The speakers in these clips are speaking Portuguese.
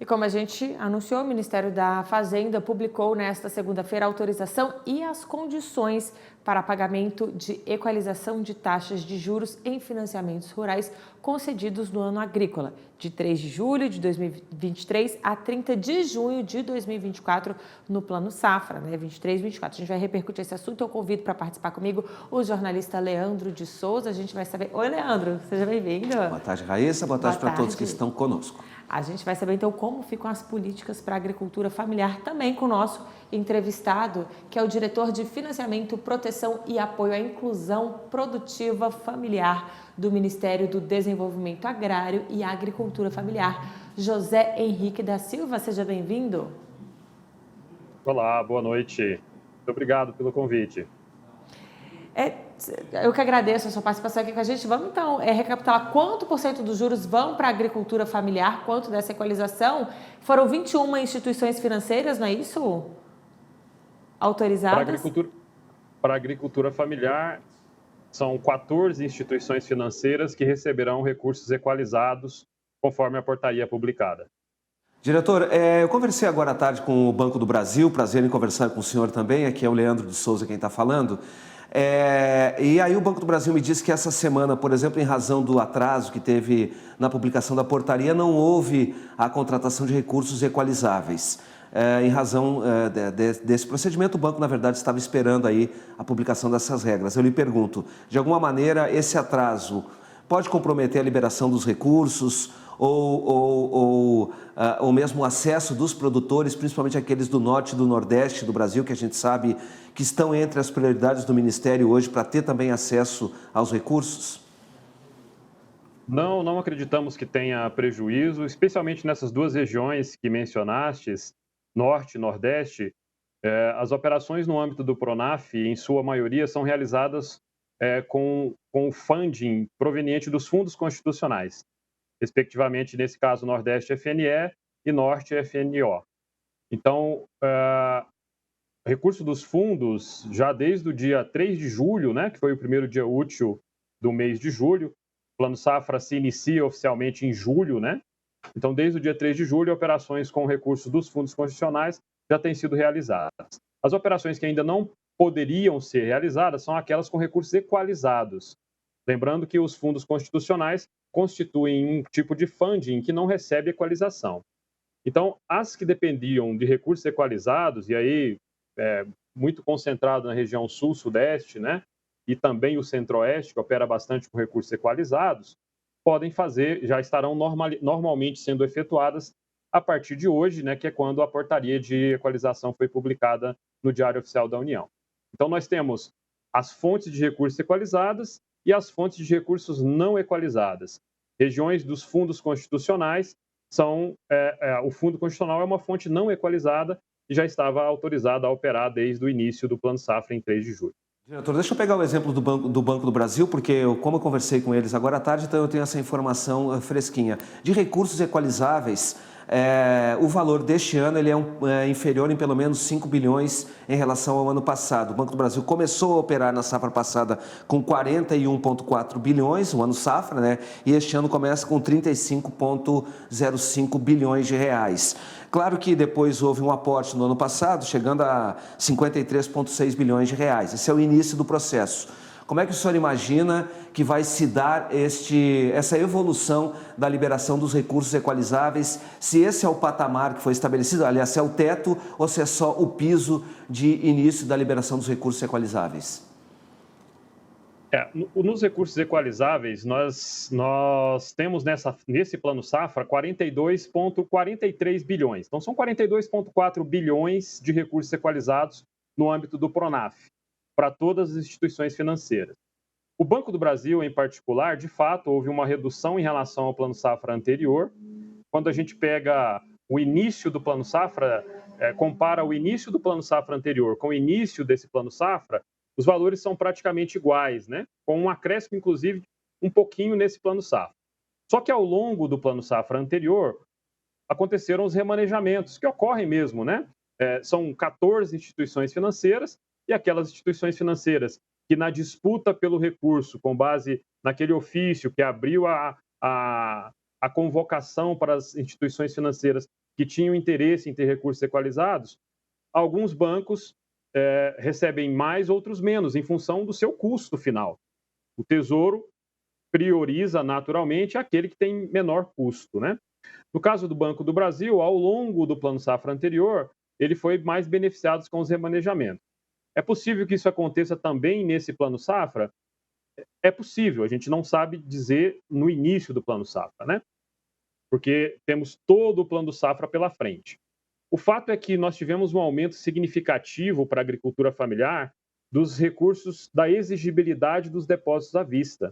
E como a gente anunciou, o Ministério da Fazenda publicou nesta segunda-feira a autorização e as condições para pagamento de equalização de taxas de juros em financiamentos rurais concedidos no ano agrícola, de 3 de julho de 2023 a 30 de junho de 2024, no Plano Safra, né, 23-24. A gente vai repercutir esse assunto. Eu convido para participar comigo o jornalista Leandro de Souza. A gente vai saber... Oi, Leandro, seja bem-vindo. Boa tarde, Raíssa. Boa tarde para todos que estão conosco. A gente vai saber, então, como ficam as políticas para a agricultura familiar, também com o nosso entrevistado, que é o diretor de Financiamento, Proteção e Apoio à Inclusão Produtiva Familiar do Ministério do Desenvolvimento Agrário e Agricultura Familiar, José Henrique da Silva. Seja bem-vindo. Olá, boa noite. Muito obrigado pelo convite. Eu que agradeço a sua participação aqui com a gente. Vamos, então, recapitular quanto por cento dos juros vão para a agricultura familiar, quanto dessa equalização. Foram 21 instituições financeiras, não é isso? Autorizadas? Para a agricultura familiar, são 14 instituições financeiras que receberão recursos equalizados conforme a portaria publicada. Diretor, eu conversei agora à tarde com o Banco do Brasil, prazer em conversar com o senhor também, aqui é o Leandro de Souza quem está falando. E aí o Banco do Brasil me disse que essa semana, por exemplo, em razão do atraso que teve na publicação da portaria, não houve a contratação de recursos equalizáveis. Em razão desse procedimento, o banco, na verdade, estava esperando aí a publicação dessas regras. Eu lhe pergunto, de alguma maneira, esse atraso pode comprometer a liberação dos recursos ou mesmo o acesso dos produtores, principalmente aqueles do norte e do nordeste do Brasil, que a gente sabe que estão entre as prioridades do Ministério hoje para ter também acesso aos recursos? Não acreditamos que tenha prejuízo, especialmente nessas duas regiões que mencionastes, norte e nordeste. As operações no âmbito do Pronaf, em sua maioria, são realizadas com funding proveniente dos fundos constitucionais, respectivamente, nesse caso, Nordeste FNE e Norte FNO. Então, recurso dos fundos, já desde o dia 3 de julho, né, que foi o primeiro dia útil do mês de julho, o Plano Safra se inicia oficialmente em julho, né? Então, desde o dia 3 de julho, operações com recursos dos fundos constitucionais já têm sido realizadas. As operações que ainda não poderiam ser realizadas são aquelas com recursos equalizados. Lembrando que os fundos constitucionais constituem um tipo de funding que não recebe equalização. Então, as que dependiam de recursos equalizados, e aí muito concentrado na região sul-sudeste, né, e também o centro-oeste, que opera bastante com recursos equalizados, podem fazer, já estarão normalmente sendo efetuadas a partir de hoje, né, que é quando a portaria de equalização foi publicada no Diário Oficial da União. Então, nós temos as fontes de recursos equalizadas e as fontes de recursos não equalizadas. Regiões dos fundos constitucionais são... o Fundo Constitucional é uma fonte não equalizada e já estava autorizada a operar desde o início do Plano Safra, em 3 de julho. Diretor, deixa eu pegar o exemplo do Banco do Brasil, porque como eu conversei com eles agora à tarde, então eu tenho essa informação fresquinha. De recursos equalizáveis, o valor deste ano ele é inferior em pelo menos 5 bilhões em relação ao ano passado. O Banco do Brasil começou a operar na safra passada com 41,4 bilhões, o ano safra, né? E este ano começa com 35,05 bilhões de reais. Claro que depois houve um aporte no ano passado, chegando a 53,6 bilhões de reais. Esse é o início do processo. Como é que o senhor imagina que vai se dar essa evolução da liberação dos recursos equalizáveis? Se esse é o patamar que foi estabelecido, aliás, se é o teto ou se é só o piso de início da liberação dos recursos equalizáveis? Nos recursos equalizáveis, nós temos nesse Plano Safra 42,43 bilhões. Então, são 42,4 bilhões de recursos equalizados no âmbito do Pronaf, para todas as instituições financeiras. O Banco do Brasil, em particular, de fato, houve uma redução em relação ao Plano Safra anterior. Quando a gente pega o início do Plano Safra, compara o início do Plano Safra anterior com o início desse Plano Safra, os valores são praticamente iguais, né? Com um acréscimo, inclusive, um pouquinho nesse Plano Safra. Só que ao longo do Plano Safra anterior, aconteceram os remanejamentos, que ocorrem mesmo, né? São 14 instituições financeiras, e aquelas instituições financeiras que, na disputa pelo recurso, com base naquele ofício que abriu a convocação para as instituições financeiras que tinham interesse em ter recursos equalizados, alguns bancos recebem mais, outros menos, em função do seu custo final. O Tesouro prioriza naturalmente aquele que tem menor custo, né? No caso do Banco do Brasil, ao longo do Plano Safra anterior, ele foi mais beneficiado com os remanejamentos. É possível que isso aconteça também nesse Plano Safra? É possível, a gente não sabe dizer no início do Plano Safra, né? Porque temos todo o Plano Safra pela frente. O fato é que nós tivemos um aumento significativo para a agricultura familiar dos recursos da exigibilidade dos depósitos à vista.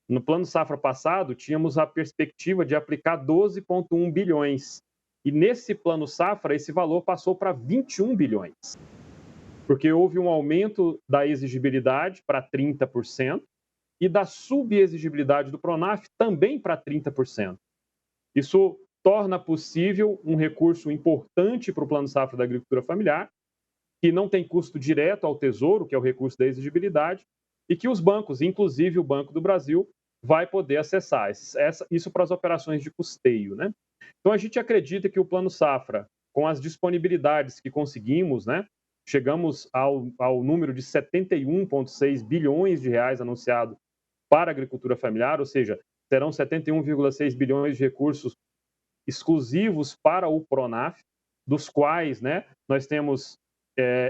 No Plano Safra passado, tínhamos a perspectiva de aplicar 12,1 bilhões. E nesse Plano Safra, esse valor passou para 21 bilhões. Porque houve um aumento da exigibilidade para 30% e da subexigibilidade do Pronaf também para 30%. Isso torna possível um recurso importante para o Plano Safra da Agricultura Familiar, que não tem custo direto ao Tesouro, que é o recurso da exigibilidade, e que os bancos, inclusive o Banco do Brasil, vai poder acessar. Isso para as operações de custeio, né? Então, a gente acredita que o Plano Safra, com as disponibilidades que conseguimos, né, chegamos ao número de 71,6 bilhões de reais anunciado para a agricultura familiar, ou seja, serão 71,6 bilhões de recursos exclusivos para o Pronaf, dos quais, né, nós temos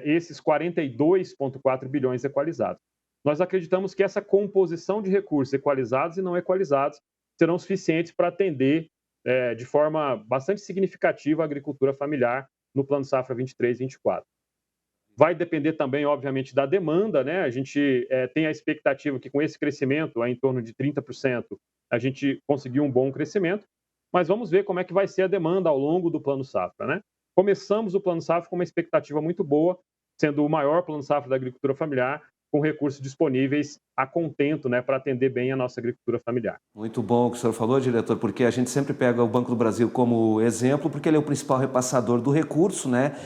esses 42,4 bilhões equalizados. Nós acreditamos que essa composição de recursos equalizados e não equalizados serão suficientes para atender de forma bastante significativa a agricultura familiar no Plano Safra 23 e 24. Vai depender também, obviamente, da demanda, né? A gente tem a expectativa que com esse crescimento, em torno de 30%, a gente conseguiu um bom crescimento, mas vamos ver como é que vai ser a demanda ao longo do Plano Safra, né? Começamos o Plano Safra com uma expectativa muito boa, sendo o maior Plano Safra da agricultura familiar, com recursos disponíveis a contento, né, para atender bem a nossa agricultura familiar. Muito bom o que o senhor falou, diretor, porque a gente sempre pega o Banco do Brasil como exemplo, porque ele é o principal repassador do recurso, né,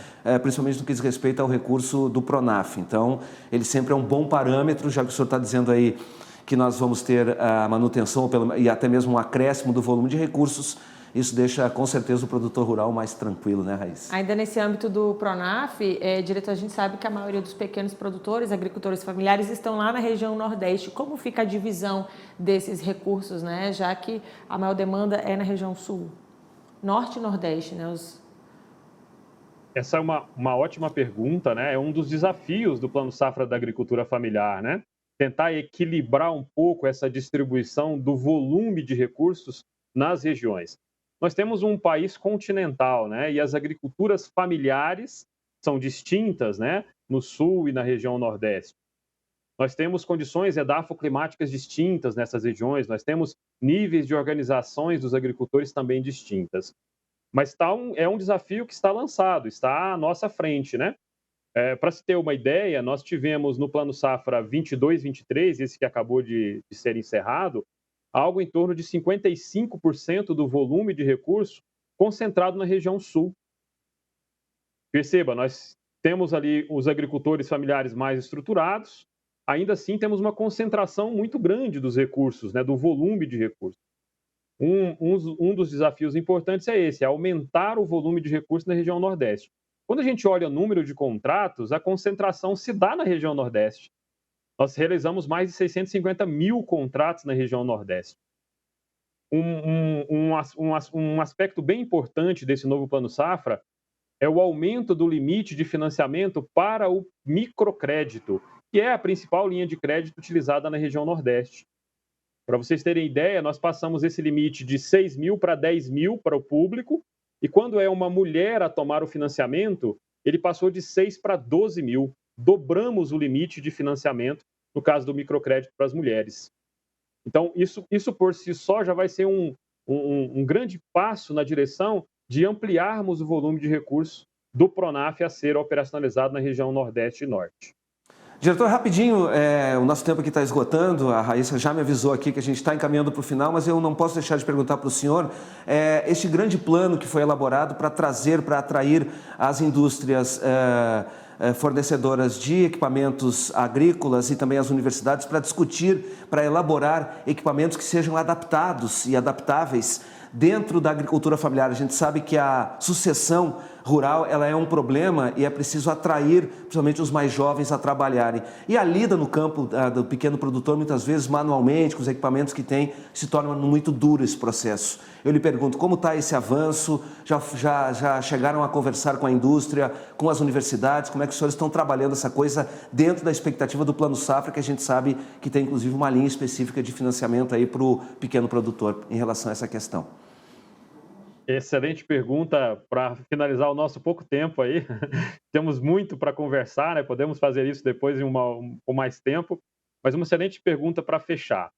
principalmente no que diz respeito ao recurso do Pronaf. Então, ele sempre é um bom parâmetro, já que o senhor está dizendo aí que nós vamos ter a manutenção e até mesmo um acréscimo do volume de recursos. Isso deixa, com certeza, o produtor rural mais tranquilo, né, Raíssa? Ainda nesse âmbito do Pronaf, diretor, a gente sabe que a maioria dos pequenos produtores, agricultores familiares, estão lá na região Nordeste. Como fica a divisão desses recursos, né? Já que a maior demanda é na região Sul, Norte e Nordeste, né? Essa é uma ótima pergunta, né? É um dos desafios do Plano Safra da Agricultura Familiar, né? Tentar equilibrar um pouco essa distribuição do volume de recursos nas regiões. Nós temos um país continental, né? E as agriculturas familiares são distintas, né? No sul e na região nordeste. Nós temos condições edafoclimáticas distintas nessas regiões, nós temos níveis de organizações dos agricultores também distintas. Mas é um desafio que está lançado, está à nossa frente, né? Para se ter uma ideia, nós tivemos no Plano Safra 22-23, esse que acabou de ser encerrado, algo em torno de 55% do volume de recurso concentrado na região sul. Perceba, nós temos ali os agricultores familiares mais estruturados, ainda assim temos uma concentração muito grande dos recursos, né, do volume de recursos. Um dos desafios importantes é esse, é aumentar o volume de recursos na região Nordeste. Quando a gente olha o número de contratos, a concentração se dá na região Nordeste. Nós realizamos mais de 650 mil contratos na região Nordeste. Um aspecto bem importante desse novo Plano Safra é o aumento do limite de financiamento para o microcrédito, que é a principal linha de crédito utilizada na região Nordeste. Para vocês terem ideia, nós passamos esse limite de 6 mil para 10 mil para o público, e quando é uma mulher a tomar o financiamento, ele passou de 6 para 12 mil. Dobramos o limite de financiamento no caso do microcrédito para as mulheres. Então, isso por si só já vai ser um grande passo na direção de ampliarmos o volume de recursos do Pronaf a ser operacionalizado na região Nordeste e Norte. Diretor, rapidinho, o nosso tempo aqui está esgotando, a Raíssa já me avisou aqui que a gente está encaminhando para o final, mas eu não posso deixar de perguntar para o senhor, este grande plano que foi elaborado para atrair as indústrias fornecedoras de equipamentos agrícolas e também as universidades para discutir, para elaborar equipamentos que sejam adaptados e adaptáveis Dentro da agricultura familiar, a gente sabe que a sucessão rural ela é um problema e é preciso atrair, principalmente os mais jovens, a trabalharem. E a lida no campo do pequeno produtor, muitas vezes manualmente, com os equipamentos que tem, se torna muito duro esse processo. Eu lhe pergunto, como está esse avanço? Já chegaram a conversar com a indústria, com as universidades? Como é que os senhores estão trabalhando essa coisa dentro da expectativa do Plano Safra, que a gente sabe que tem inclusive uma linha específica de financiamento aí para o pequeno produtor em relação a essa questão? Excelente pergunta para finalizar o nosso pouco tempo aí. Temos muito para conversar, né? Podemos fazer isso depois com mais tempo, mas uma excelente pergunta para fechar.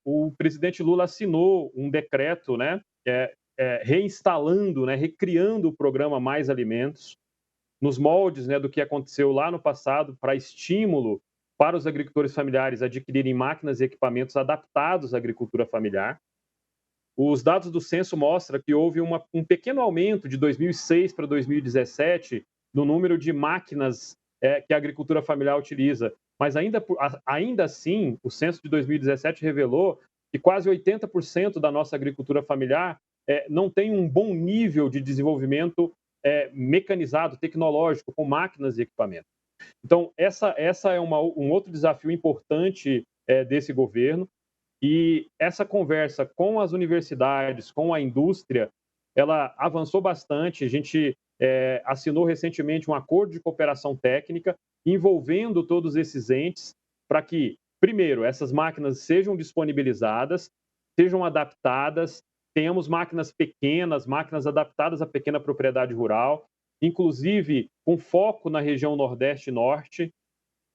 O presidente Lula assinou um decreto, né? Reinstalando, né? Recriando o programa Mais Alimentos, nos moldes, né, do que aconteceu lá no passado, para estímulo para os agricultores familiares adquirirem máquinas e equipamentos adaptados à agricultura familiar. Os dados do censo mostram que houve um pequeno aumento de 2006 para 2017 no número de máquinas que a agricultura familiar utiliza, mas ainda assim, o censo de 2017 revelou que quase 80% da nossa agricultura familiar não tem um bom nível de desenvolvimento mecanizado, tecnológico, com máquinas e equipamentos. Então, essa é um outro desafio importante desse governo. E essa conversa com as universidades, com a indústria, ela avançou bastante. A gente assinou recentemente um acordo de cooperação técnica envolvendo todos esses entes para que, primeiro, essas máquinas sejam disponibilizadas, sejam adaptadas, tenhamos máquinas pequenas, máquinas adaptadas à pequena propriedade rural, inclusive com foco na região Nordeste e Norte.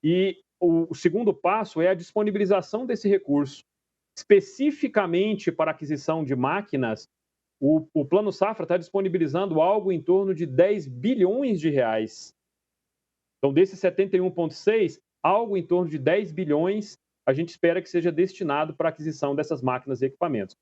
E o segundo passo é a disponibilização desse recurso. Especificamente para aquisição de máquinas, o Plano Safra está disponibilizando algo em torno de 10 bilhões de reais. Então, desses 71,6, algo em torno de 10 bilhões a gente espera que seja destinado para a aquisição dessas máquinas e equipamentos.